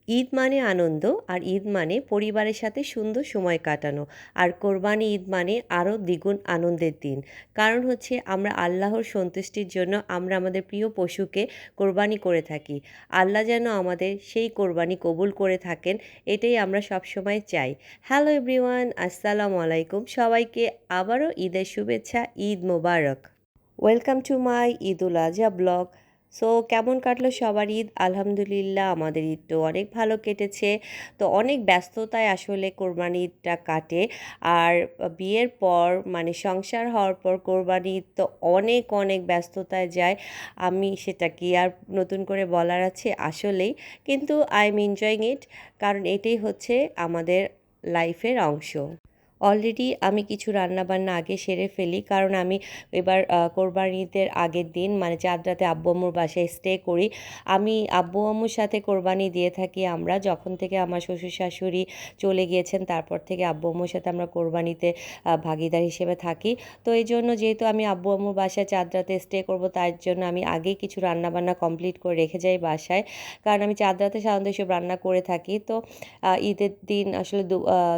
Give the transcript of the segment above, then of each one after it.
ঈদ মানে আনন্দ আর ঈদ মানে পরিবারের সাথে সুন্দর সময় কাটানো। আর কোরবানি ঈদ মানে আরও দ্বিগুণ আনন্দের দিন। কারণ হচ্ছে আমরা আল্লাহর সন্তুষ্টির জন্য আমরা আমাদের প্রিয় পশুকে কোরবানি করে থাকি। আল্লাহ যেন আমাদের সেই কোরবানি কবুল করে থাকেন, এটাই আমরা সবসময় চাই। হ্যালো এভরিওয়ান, আসসালামু আলাইকুম। সবাইকে আবারও ঈদের শুভেচ্ছা, Eid Mubarak. Welcome to my Eid ul Azha vlog. So কেমন কাটলো সবার ঈদ? আলহামদুলিল্লাহ আমাদের ঈদ তো অনেক ভালো কেটেছে। তো অনেক ব্যস্ততায় আসলে কোরবানি ঈদটা কাটে। আর বিয়ের পর মানে সংসার হওয়ার পর কোরবানি ঈদ তো অনেক অনেক ব্যস্ততায় যায়। আমি সেটা কি আর নতুন করে বলার আছে? আসলেই কিন্তু আই এম এনজয়িং ইট, কারণ এটাই হচ্ছে আমাদের লাইফের অংশ। অলরেডি আমি কিছু রান্নাবান্না আগে সেরে ফেলি, কারণ আমি এবার কোরবানি ঈদের আগের দিন মানে চাঁদ রাতে আব্বু আম্মুর বাসায় স্টে করি। আমি আব্বু আম্মুর সাথে কোরবানি দিয়ে থাকি। আমরা যখন থেকে আমার শ্বশুর শাশুড়ি চলে গিয়েছেন তারপর থেকে আব্বু আম্মুর সাথে আমরা কোরবানিতে ভাগিদার হিসেবে থাকি। তো এই জন্য যেহেতু আমি আব্বু আম্মুর বাসায় চাঁদ রাতে স্টে করব, তার জন্য আমি আগেই কিছু রান্নাবান্না কমপ্লিট করে রেখে যাই বাসায়, কারণ আমি চাঁদ রাতে সাধারণত এসব রান্না করে থাকি। তো ঈদের দিন আসলে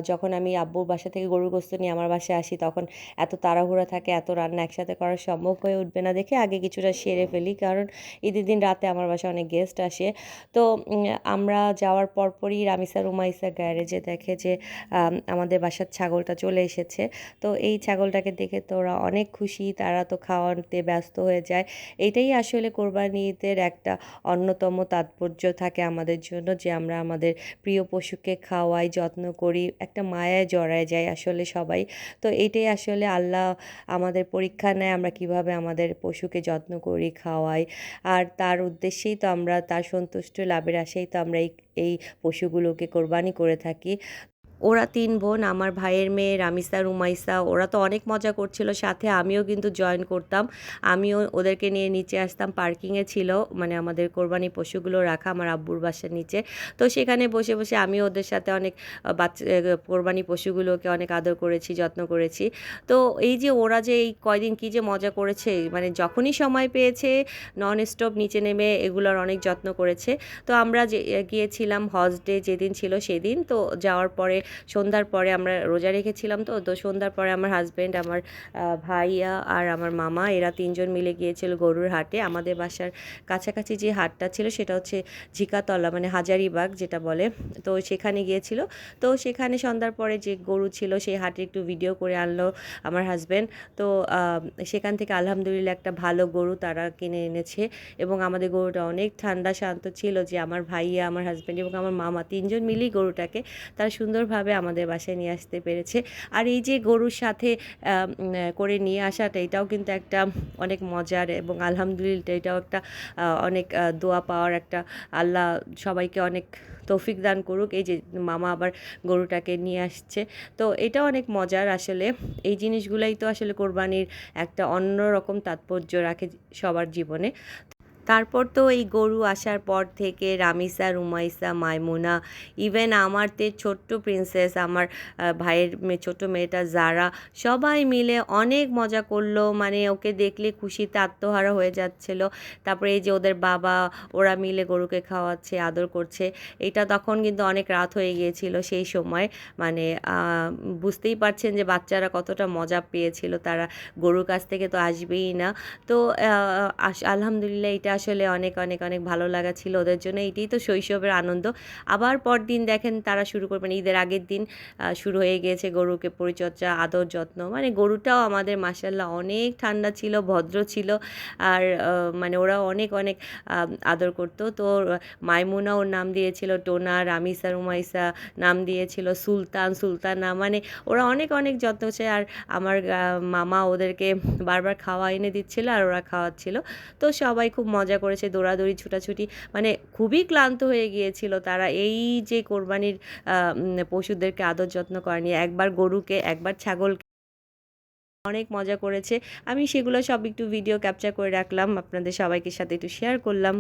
যখন আমি আব্বুর বাসা থেকে গরুর গোশত নিয়ে আমার বাসায় আসি, তখন এত তাড়াহুড়া থাকে, এত রান্না একসাথে করা সম্ভব হয়ে উঠবে না দেখে আগে কিছুটা সেরে ফেলি, কারণ ঈদের দিন রাতে আমার বাসায় অনেক গেস্ট আসে। তো আমরা যাওয়ার পরপরই রামিসা রুমাইসা গ্যারেজে দেখে যে আমাদের বাসার ছাগলটা চলে এসেছে। তো এই ছাগলটাকে দেখে তো ওরা অনেক খুশি, তারা তো খাওয়াতে ব্যস্ত হয়ে যায়। এইটাই আসলে কোরবানি ঈদের একটা অন্যতম তাৎপর্য থাকে আমাদের জন্য, যে আমরা আমাদের প্রিয় পশুকে খাওয়াই, যত্ন করি, একটা মায়ায় জড়ায় যাই আসলে সবাই। তো এইটাই আসলে আল্লাহ আমাদের পরীক্ষা নেয়, আমরা কিভাবে আমাদের পশুকে যত্ন করি, খাওয়াই। আর তার উদ্দেশ্যেই তো আমরা, তার সন্তুষ্ট লাভের আশাই তো আমরা এই পশুগুলোকে কোরবানি করে থাকি। ওরা ৩ বোন, আমার ভাইয়ের মেয়ে রামিসা, রুমাইসা, ওরা তো অনেক মজা করছিল। সাথে আমিও কিন্তু জয়েন করতাম। আমিও ওদেরকে নিয়ে নিচে আসতাম। পার্কিংয়ে ছিল মানে আমাদের কোরবানি পশুগুলো রাখা আমার আব্বুর বাসার নিচে। তো সেখানে বসে বসে আমিও ওদের সাথে অনেক কোরবানি পশুগুলোকে অনেক আদর করেছি, যত্ন করেছি। তো এই যে ওরা যে এই কয়দিন কী যে মজা করেছে, মানে যখনই সময় পেয়েছে নন স্টপ নিচে নেমে এগুলোর অনেক যত্ন করেছে। তো আমরা যে গিয়েছিলাম হজ ডে যেদিন ছিল সেদিন। তো যাওয়ার পরে সন্ধ্যার পরে আমরা রোজা রেখেছিলাম। তো তো সন্ধ্যার পরে আমার হাজব্যান্ড, আমার ভাইয়া আর আমার মামা, এরা ৩ জন মিলে গিয়েছিল গরুর হাটে। আমাদের বাসার কাছাকাছি যে হাটটা ছিল সেটা হচ্ছে ঝিকাতলা, মানে হাজারিবাগ যেটা বলে। তো সেখানে গিয়েছিল। তো সেখানে সন্ধ্যার পরে যে গরু ছিল সেই হাটে একটু ভিডিও করে আনলো আমার হাজব্যান্ড। তো সেখান থেকে আলহামদুলিল্লাহ একটা ভালো গরু তারা কিনে এনেছে, এবং আমাদের গরুটা অনেক ঠান্ডা শান্ত ছিল, যে আমার ভাইয়া, আমার হাজব্যান্ড এবং আমার মামা ৩ জন মিলেই গরুটাকে তারা সুন্দরভাবে আমাদের বাসায় নিয়ে আসতে পেরেছে। আর এই যে গরুর সাথে করে নিয়ে আসাটা, এটাও কিন্তু একটা অনেক মজার, এবং আলহামদুলিল্লাহ এটাও একটা অনেক দোয়া পাওয়ার একটা, আল্লাহ সবাইকে অনেক তৌফিক দান করুক। এই যে মামা আবার গরুটাকে নিয়ে আসছে, তো এটাও অনেক মজার আসলে। এই জিনিসগুলাই তো আসলে কোরবানির একটা অন্যরকম তাৎপর্য রাখে সবার জীবনে। তারপর তো এই গরু আসার পর থেকে রামিসা, রুমাইসা, মাইমুনা, ইভেন আমার ছোট্ট প্রিন্সেস, আমার ভাইয়ের ছোট্ট মেয়েটা যারা, সবাই মিলে অনেক মজা করলো। মানে ওকে দেখলে খুশিতে আত্মহারা হয়ে যাচ্ছিল। তারপরে এই যে ওদের বাবা, ওরা মিলে গরুকে খাওয়াচ্ছে, আদর করছে। এটা তখন কিন্তু অনেক রাত হয়ে গিয়েছিল সেই সময়। মানে বুঝতেই পারছেন যে বাচ্চারা কতটা মজা পেয়েছিল, তারা গরুর কাছ থেকে তো আসবেই না। তো আলহামদুলিল্লাহ এটা আসলে অনেক অনেক অনেক ভালো লাগা ছিল ওদের জন্য। এইটাই তো শৈশবের আনন্দ। আবার পরদিন দেখেন তারা শুরু করবেন, ঈদের আগের দিন শুরু হয়ে গিয়েছে গরুকে পরিচর্যা, আদর যত্ন। মানে গরুটাও আমাদের মাশাআল্লাহ অনেক ঠান্ডা ছিল, ভদ্র ছিল। আর মানে ওরা অনেক অনেক আদর করতো। তো মাইমুনা ওর নাম দিয়েছিল টোনা, রামিসা রুমাইসা নাম দিয়েছিল সুলতান, সুলতানা। মানে ওরা অনেক অনেক যত্ন হচ্ছে। আর আমার মামা ওদেরকে বারবার খাওয়া এনে দিচ্ছিল আর ওরা খাওয়াচ্ছিল। তো সবাই খুব মজা করেছে, দৌড়াদৌড়ি, ছুটাছুটি। মানে খুবই ক্লান্ত হয়ে গিয়েছিল তারা এই যে কোরবানির পশুদেরকে আদর যত্ন করা নিয়ে। একবার গরুকে, একবার ছাগলকে, অনেক মজা করেছে। আমি সেগুলো সব একটু ভিডিও ক্যাপচার করে রাখলাম, আপনাদের সবাইকে সাথে একটু শেয়ার করলাম।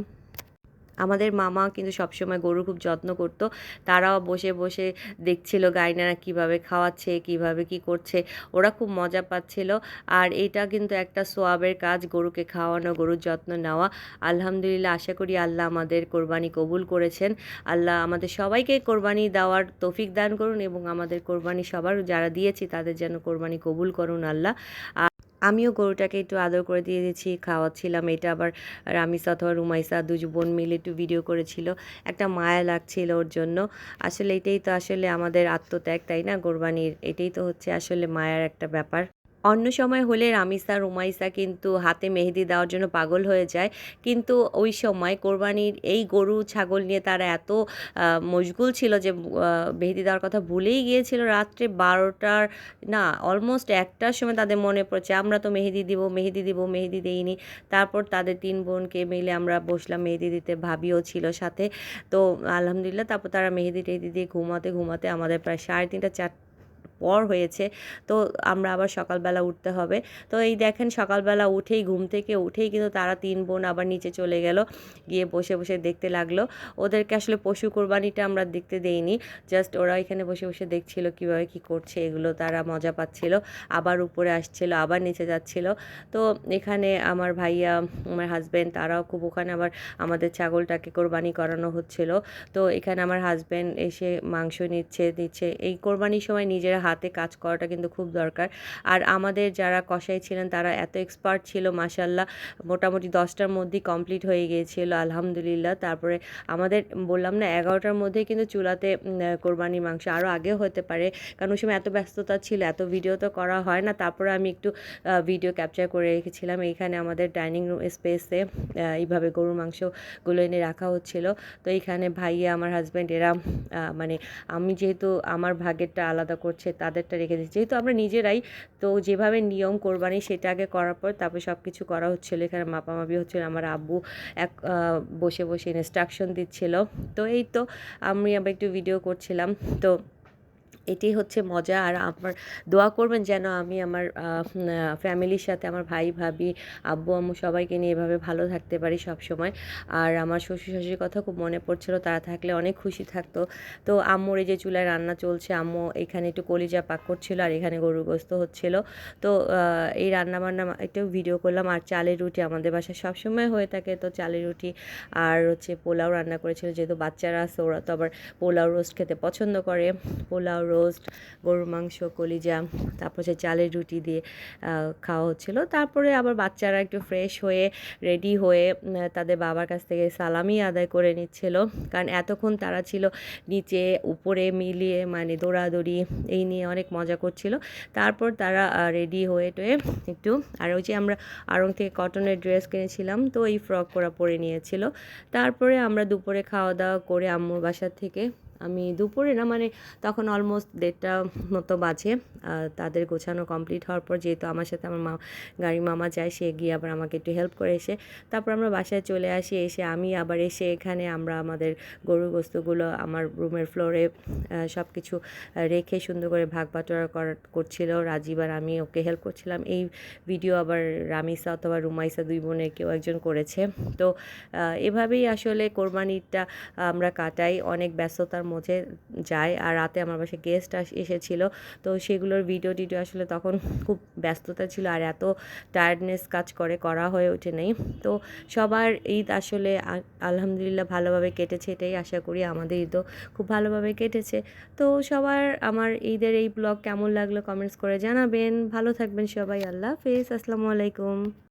আমাদের মামা কিন্তু সবসময় গরুর খুব যত্ন করতো। তারাও বসে বসে দেখছিল গাইনারা কীভাবে খাওয়াচ্ছে, কীভাবে কী করছে। ওরা খুব মজা পাচ্ছিল। আর এটা কিন্তু একটা সোয়াবের কাজ, গরুকে খাওয়ানো, গরুর যত্ন নেওয়া। আলহামদুলিল্লাহ, আশা করি আল্লাহ আমাদের কোরবানি কবুল করেছেন। আল্লাহ আমাদের সবাইকে কোরবানি দেওয়ার তৌফিক দান করুন এবং আমাদের কোরবানি সবার যারা দিয়েছি তাদের যেন কোরবানি কবুল করুন আল্লাহ। আমিও গরুটাকে একটু আদর করে দিয়ে দিয়েছি, খাওয়াচ্ছিলাম। এটা আবার রামিস অথবা রুমাইসা দুজ বোন মিলে একটু ভিডিও করেছিল। একটা মায়া লাগছিল ওর জন্য। আসলে এটাই তো আসলে আমাদের আত্মত্যাগ, তাই না? কোরবানির এটাই তো হচ্ছে আসলে মায়ার একটা ব্যাপার। অন্য সময় হলে রামিসা, রুমাইসা কিন্তু হাতে মেহেদি দেওয়ার জন্য পাগল হয়ে যায়। কিন্তু ওই সময় কোরবানির এই গরু, ছাগল নিয়ে তারা এত মশগুল ছিল যে মেহেদি দেওয়ার কথা ভুলেই গিয়েছিল। রাত্রে ১২টার না, অলমোস্ট ১টার সময় তাদের মনে পড়ছে আমরা তো মেহেদি দিব, মেহেদি দিব, মেহেদি দেইনি। তারপর তাদের ৩ বোনকে মিলে আমরা বসলাম মেহেদি দিতে, ভাবিও ছিল সাথে। তো আলহামদুলিল্লাহ তারপর তারা মেহেদি দিয়ে ঘুমাতে ঘুমাতে আমাদের প্রায় ৩:৩০ ৪ পর হয়েছে। তো আমরা আবার সকালবেলা উঠতে হবে। তো এই দেখেন সকালবেলা উঠেই, ঘুম থেকে উঠেই কিন্তু তারা ৩ বোন আবার নিচে চলে গেল। গিয়ে বসে বসে দেখতে লাগলো। ওদেরকে আসলে পশু কোরবানিটা আমরা দেখতে দেইনি। জাস্ট ওরা এখানে বসে বসে দেখছিল কীভাবে কী করছে, এগুলো তারা মজা পাচ্ছিল। আবার উপরে আসছিল, আবার নিচে যাচ্ছিল। তো এখানে আমার ভাইয়া, আমার হাসব্যান্ড তারাও খুব, ওখানে আবার আমাদের ছাগলটাকে কোরবানি করানো হচ্ছিল। তো এখানে আমার হাসব্যান্ড এসে মাংস দিচ্ছে। এই কোরবানির সময় নিজেরা হাতে কাজ করাটা কিন্তু খুব দরকার। আর আমাদের যারা কসাই ছিলেন তারা এত এক্সপার্ট ছিল মাশাআল্লাহ, মোটামুটি 10টার মধ্যেই কমপ্লিট হয়ে গিয়েছিল আলহামদুলিল্লাহ। তারপরে আমাদের বললাম না 11টার মধ্যেই কিন্তু চুলাতে কোরবানির মাংস, আরও আগেও হতে পারে কারণ ওই সময় এত ব্যস্ততা ছিল, এত ভিডিও তো করা হয় না। তারপরে আমি একটু ভিডিও ক্যাপচার করে রেখেছিলাম। এইখানে আমাদের ডাইনিং রুম স্পেসে এইভাবে গরুর মাংসগুলো এনে রাখা হচ্ছিল। তো এইখানে ভাইয়া, আমার হাজব্যান্ড এরা মানে আমি যেহেতু আমার ভাগেরটা আলাদা করছে, তাদেরটা রেখে দিচ্ছি। যেহেতু আমরা নিজেরাই, তো যেভাবে নিয়ম কোরবানি সেটা আগে করার পর তারপর সব কিছু করা হচ্ছিলো। এখানে মাপামাপি হচ্ছিলো, আমার আব্বু এক বসে বসে ইনস্ট্রাকশন দিচ্ছিল। তো এই তো আমি আবার একটু ভিডিও করছিলাম। তো এটাই হচ্ছে মজা। আর আমার দোয়া করবেন যেন আমি আমার ফ্যামিলির সাথে, আমার ভাই ভাবি, আব্বু আম্মু সবাইকে নিয়ে এভাবে ভালো থাকতে পারি সবসময়। আর আমার শ্বশুর শাশুড়ির কথা খুব মনে পড়ছিল, তারা থাকলে অনেক খুশি থাকতো। তো আম্মুর এই যে চুলায় রান্না চলছে, আম্মু এখানে একটু কলিজা পাক করছিল আর এখানে গরুর গোস্ত হচ্ছিল। তো এই রান্নাবান্না একটু ভিডিও করলাম। আর চালের রুটি আমাদের বাসায় সবসময় হয়ে থাকে, তো চালের রুটি আর হচ্ছে পোলাও রান্না করেছিল। যেহেতু বাচ্চারা আছে, ওরা তো আবার পোলাও রোস্ট খেতে পছন্দ করে। পোলাও রোস্ট, গরুর মাংস, কলিজা, তারপর সে চালের রুটি দিয়ে খাওয়া হচ্ছিলো। তারপরে আবার বাচ্চারা একটু ফ্রেশ হয়ে রেডি হয়ে তাদের বাবার কাছ থেকে সালামি আদায় করে নিচ্ছিল, কারণ এতক্ষণ তারা ছিল নিচে উপরে মিলিয়ে, মানে দৌড়াদৌড়ি এই নিয়ে অনেক মজা করছিল। তারপর তারা রেডি হয়ে টয়ে একটু, আর ওই যে আমরা আড়ং থেকে কটনের ড্রেস কিনেছিলাম, তো এই ফ্রক ওরা পরে নিয়েছিল। তারপরে আমরা দুপুরে খাওয়া দাওয়া করে আম্মুর বাসার থেকে, আমি দুপুরে না, মানে তখন অলমোস্ট 1:30 মতো বাজে। তাদের গোছানো কমপ্লিট হওয়ার পর, যেহেতু আমার সাথে আমার গাড়ি মামা যায়, সে গিয়ে আবার আমাকে একটু হেল্প করে এসে তারপর আমরা বাসায় চলে আসি। এসে আমি আবার এসে এখানে আমরা আমাদের গরুর গোস্তগুলো আমার রুমের ফ্লোরে সব কিছু রেখে সুন্দর করে ভাগ বাটোয়ারা করছিল রাজীব, আর আমি ওকে হেল্প করছিলাম। এই ভিডিও আবার রামিসা অথবা রুমাইসা, 2 বোনের কেউ একজন করেছে। তো এভাবেই আসলে কোরবানিটা আমরা কাটাই, অনেক ব্যস্ততার মধ্যে যায়। আর রাতে আমার বাসায় গেস্ট এসেছিলো, তো সেগুলোর ভিডিও টিডিও আসলে তখন খুব ব্যস্ততা ছিল, আর এত টায়ার্ডনেস কাজ করা হয়ে ওঠে নেই। তো সবার ঈদ আসলে আলহামদুলিল্লাহ ভালোভাবে কেটেছে, এটাই আশা করি। আমাদের ঈদও খুব ভালোভাবে কেটেছে। তো সবার আমার ঈদের এই ব্লগ কেমন লাগলো কমেন্টস করে জানাবেন। ভালো থাকবেন সবাই। আল্লাহ হাফেজ, আসসালামু আলাইকুম।